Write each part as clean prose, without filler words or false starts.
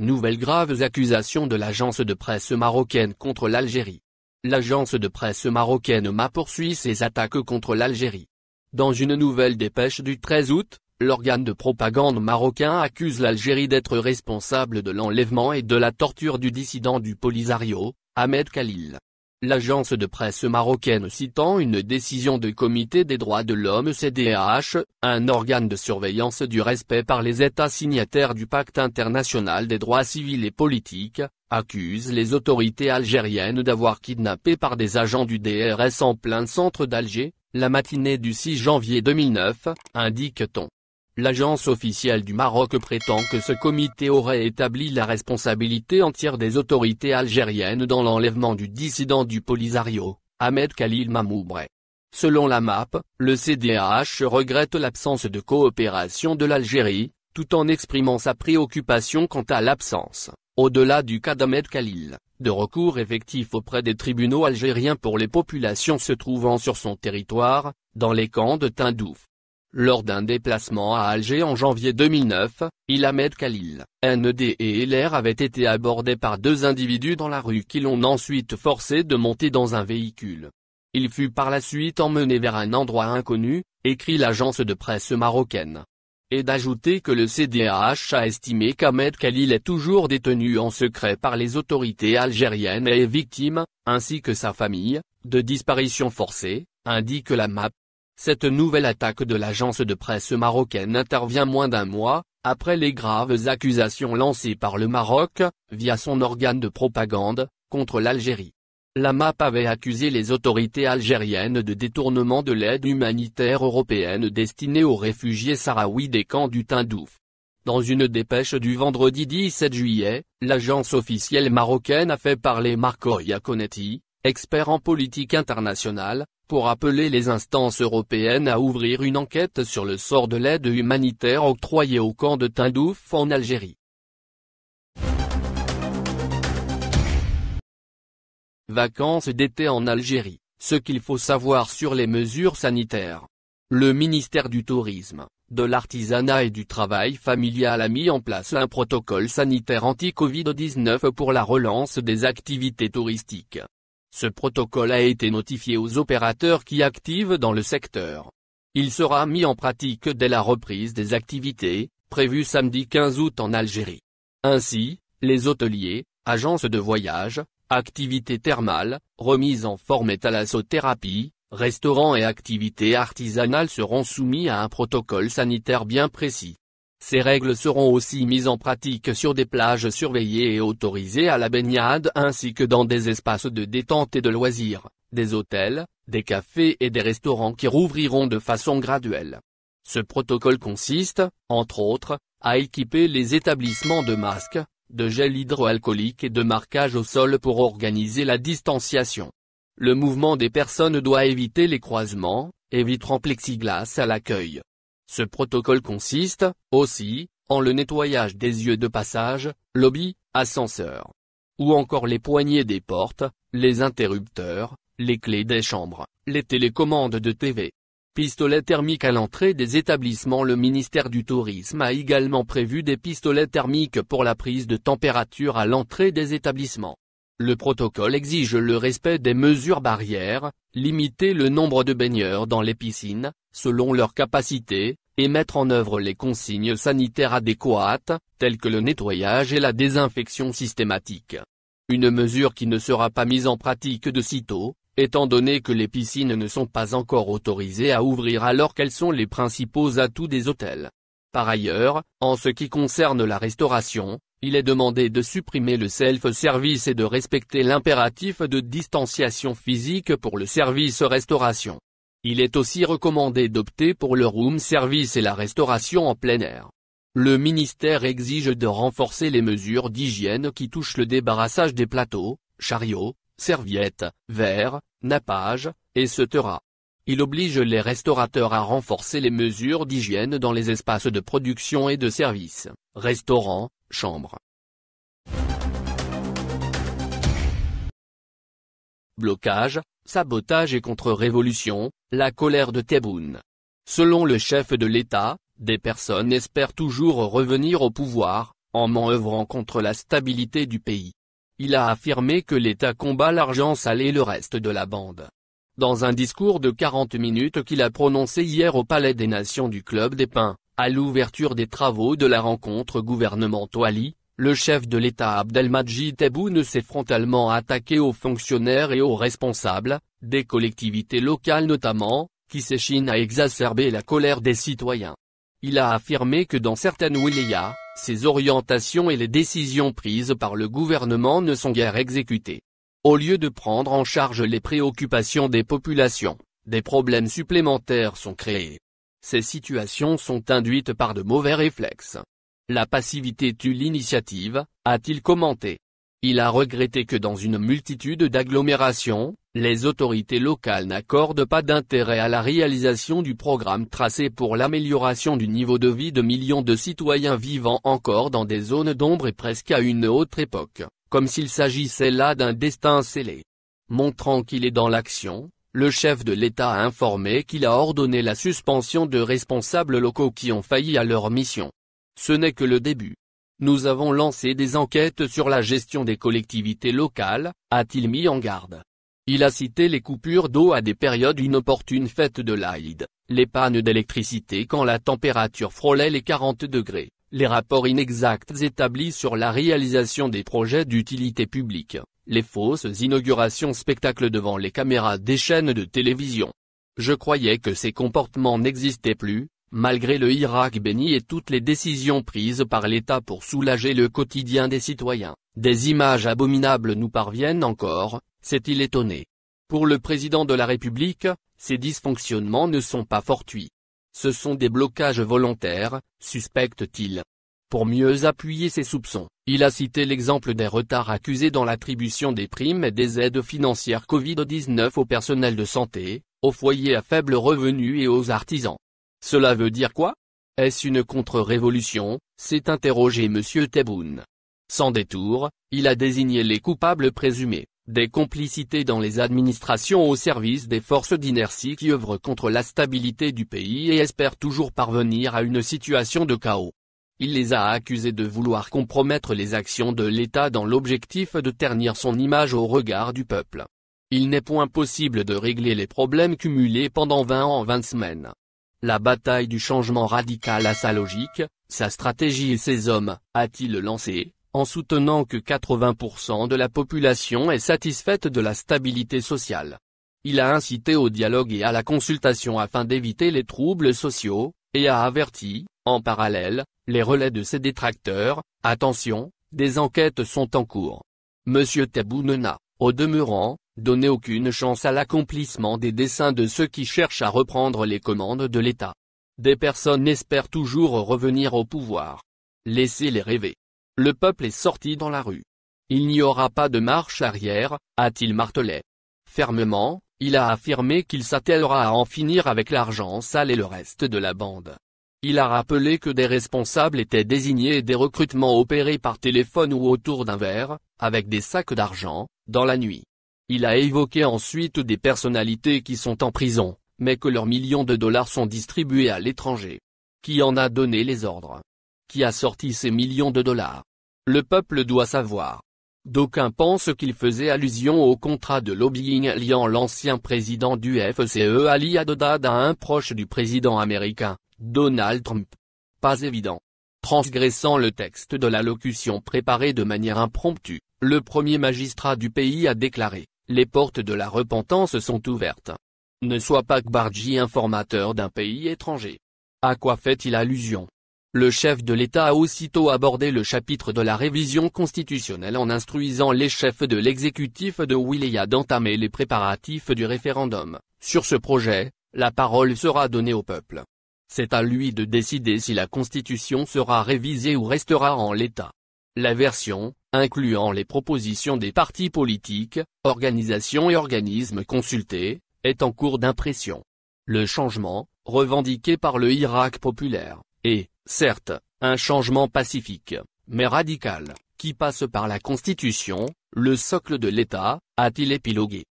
nouvelles graves accusations de l'agence de presse marocaine contre l'Algérie. L'agence de presse marocaine MA poursuit ses attaques contre l'Algérie. Dans une nouvelle dépêche du 13 août, l'organe de propagande marocain accuse l'Algérie d'être responsable de l'enlèvement et de la torture du dissident du Polisario, Ahmed Khalil. L'agence de presse marocaine citant une décision du Comité des droits de l'homme CDH, un organe de surveillance du respect par les États signataires du Pacte international des droits civils et politiques, accuse les autorités algériennes d'avoir kidnappé par des agents du DRS en plein centre d'Alger, la matinée du 6 janvier 2009, indique-t-on. L'agence officielle du Maroc prétend que ce comité aurait établi la responsabilité entière des autorités algériennes dans l'enlèvement du dissident du Polisario, Ahmed Khalil Mamoubre. Selon la MAP, le CDH regrette l'absence de coopération de l'Algérie, tout en exprimant sa préoccupation quant à l'absence, au-delà du cas d'Ahmed Khalil, de recours effectif auprès des tribunaux algériens pour les populations se trouvant sur son territoire, dans les camps de Tindouf. Lors d'un déplacement à Alger en janvier 2009, Ahmed Khalil, NED et LR avaient été abordés par deux individus dans la rue qui l'ont ensuite forcé de monter dans un véhicule. Il fut par la suite emmené vers un endroit inconnu, écrit l'agence de presse marocaine. Et d'ajouter que le CDH a estimé qu'Ahmed Khalil est toujours détenu en secret par les autorités algériennes et est victime, ainsi que sa famille, de disparition forcée, indique la MAP. Cette nouvelle attaque de l'agence de presse marocaine intervient moins d'un mois, après les graves accusations lancées par le Maroc, via son organe de propagande, contre l'Algérie. La MAP avait accusé les autorités algériennes de détournement de l'aide humanitaire européenne destinée aux réfugiés sahraouis des camps du Tindouf. Dans une dépêche du vendredi 17 juillet, l'agence officielle marocaine a fait parler Marco Iaconetti, expert en politique internationale, pour appeler les instances européennes à ouvrir une enquête sur le sort de l'aide humanitaire octroyée au camp de Tindouf en Algérie. Vacances d'été en Algérie, ce qu'il faut savoir sur les mesures sanitaires. Le ministère du Tourisme, de l'Artisanat et du Travail familial a mis en place un protocole sanitaire anti-Covid-19 pour la relance des activités touristiques. Ce protocole a été notifié aux opérateurs qui activent dans le secteur. Il sera mis en pratique dès la reprise des activités, prévue samedi 15 août en Algérie. Ainsi, les hôteliers, agences de voyage, activités thermales, remises en forme et thalassothérapie, restaurants et activités artisanales seront soumis à un protocole sanitaire bien précis. Ces règles seront aussi mises en pratique sur des plages surveillées et autorisées à la baignade ainsi que dans des espaces de détente et de loisirs, des hôtels, des cafés et des restaurants qui rouvriront de façon graduelle. Ce protocole consiste, entre autres, à équiper les établissements de masques, de gel hydroalcoolique et de marquage au sol pour organiser la distanciation. Le mouvement des personnes doit éviter les croisements, et vitres en plexiglas à l'accueil. Ce protocole consiste, aussi, en le nettoyage des yeux de passage, lobby, ascenseur. Ou encore les poignées des portes, les interrupteurs, les clés des chambres, les télécommandes de TV. Pistolets thermiques à l'entrée des établissements. Le ministère du Tourisme a également prévu des pistolets thermiques pour la prise de température à l'entrée des établissements. Le protocole exige le respect des mesures barrières, limiter le nombre de baigneurs dans les piscines, selon leur capacité, et mettre en œuvre les consignes sanitaires adéquates, telles que le nettoyage et la désinfection systématique. Une mesure qui ne sera pas mise en pratique de sitôt, étant donné que les piscines ne sont pas encore autorisées à ouvrir alors qu'elles sont les principaux atouts des hôtels. Par ailleurs, en ce qui concerne la restauration, il est demandé de supprimer le self-service et de respecter l'impératif de distanciation physique pour le service restauration. Il est aussi recommandé d'opter pour le room service et la restauration en plein air. Le ministère exige de renforcer les mesures d'hygiène qui touchent le débarrassage des plateaux, chariots, serviettes, verres, nappages, etc. Il oblige les restaurateurs à renforcer les mesures d'hygiène dans les espaces de production et de service, restaurants, chambres. Blocage, sabotage et contre-révolution, la colère de Tebboune. Selon le chef de l'État, des personnes espèrent toujours revenir au pouvoir, en œuvrant contre la stabilité du pays. Il a affirmé que l'État combat l'argent sale et le reste de la bande. Dans un discours de 40 minutes qu'il a prononcé hier au Palais des Nations du Club des Pins, à l'ouverture des travaux de la rencontre gouvernementale, le chef de l'État Abdelmadjid Tebboune s'est frontalement attaqué aux fonctionnaires et aux responsables, des collectivités locales notamment, qui s'échinent à exacerber la colère des citoyens. Il a affirmé que dans certaines wilayas, ces orientations et les décisions prises par le gouvernement ne sont guère exécutées. Au lieu de prendre en charge les préoccupations des populations, des problèmes supplémentaires sont créés. Ces situations sont induites par de mauvais réflexes. La passivité tue l'initiative, a-t-il commenté. Il a regretté que dans une multitude d'agglomérations, les autorités locales n'accordent pas d'intérêt à la réalisation du programme tracé pour l'amélioration du niveau de vie de millions de citoyens vivant encore dans des zones d'ombre et presque à une autre époque, comme s'il s'agissait là d'un destin scellé. Montrant qu'il est dans l'action, le chef de l'État a informé qu'il a ordonné la suspension de responsables locaux qui ont failli à leur mission. Ce n'est que le début. Nous avons lancé des enquêtes sur la gestion des collectivités locales, a-t-il mis en garde. Il a cité les coupures d'eau à des périodes inopportunes faites de l'Aïd, les pannes d'électricité quand la température frôlait les 40 degrés, les rapports inexacts établis sur la réalisation des projets d'utilité publique, les fausses inaugurations spectacles devant les caméras des chaînes de télévision. Je croyais que ces comportements n'existaient plus, malgré le Irak béni et toutes les décisions prises par l'État pour soulager le quotidien des citoyens. Des images abominables nous parviennent encore, s'est-il étonné. Pour le président de la République, ces dysfonctionnements ne sont pas fortuits. Ce sont des blocages volontaires, suspecte-t-il. Pour mieux appuyer ses soupçons, il a cité l'exemple des retards accusés dans l'attribution des primes et des aides financières Covid-19 au personnel de santé, aux foyers à faible revenu et aux artisans. Cela veut dire quoi? Est-ce une contre-révolution, s'est interrogé M. Tebboune. Sans détour, il a désigné les coupables présumés, des complicités dans les administrations au service des forces d'inertie qui œuvrent contre la stabilité du pays et espèrent toujours parvenir à une situation de chaos. Il les a accusés de vouloir compromettre les actions de l'État dans l'objectif de ternir son image au regard du peuple. Il n'est point possible de régler les problèmes cumulés pendant 20 ans en 20 semaines. La bataille du changement radical a sa logique, sa stratégie et ses hommes, a-t-il lancé, en soutenant que 80% de la population est satisfaite de la stabilité sociale. Il a incité au dialogue et à la consultation afin d'éviter les troubles sociaux, et a averti, en parallèle, les relais de ses détracteurs, attention, des enquêtes sont en cours. M. Tebboune n'a, au demeurant, donné aucune chance à l'accomplissement des desseins de ceux qui cherchent à reprendre les commandes de l'État. Des personnes espèrent toujours revenir au pouvoir. Laissez-les rêver. Le peuple est sorti dans la rue. Il n'y aura pas de marche arrière, a-t-il martelé. Fermement, il a affirmé qu'il s'attellera à en finir avec l'argent sale et le reste de la bande. Il a rappelé que des responsables étaient désignés et des recrutements opérés par téléphone ou autour d'un verre, avec des sacs d'argent, dans la nuit. Il a évoqué ensuite des personnalités qui sont en prison, mais que leurs millions de dollars sont distribués à l'étranger. Qui en a donné les ordres? Qui a sorti ces millions de dollars? Le peuple doit savoir. D'aucuns pensent qu'il faisait allusion au contrat de lobbying liant l'ancien président du FCE Ali Haddad à un proche du président américain, Donald Trump. Pas évident. Transgressant le texte de l'allocution préparée de manière impromptue, le premier magistrat du pays a déclaré: les portes de la repentance sont ouvertes. Ne sois pas Kbarji informateur d'un pays étranger. À quoi fait-il allusion? Le chef de l'État a aussitôt abordé le chapitre de la révision constitutionnelle en instruisant les chefs de l'exécutif de wilaya d'entamer les préparatifs du référendum. Sur ce projet, la parole sera donnée au peuple. C'est à lui de décider si la Constitution sera révisée ou restera en l'état. La version, incluant les propositions des partis politiques, organisations et organismes consultés, est en cours d'impression. Le changement, revendiqué par le Irak populaire, est, certes, un changement pacifique, mais radical, qui passe par la Constitution, le socle de l'État, a-t-il épilogué.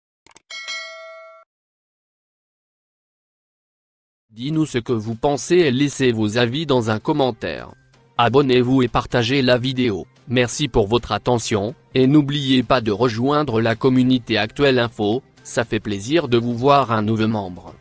Dis-nous ce que vous pensez et laissez vos avis dans un commentaire. Abonnez-vous et partagez la vidéo. Merci pour votre attention, et n'oubliez pas de rejoindre la communauté Actuel Info, ça fait plaisir de vous voir un nouveau membre.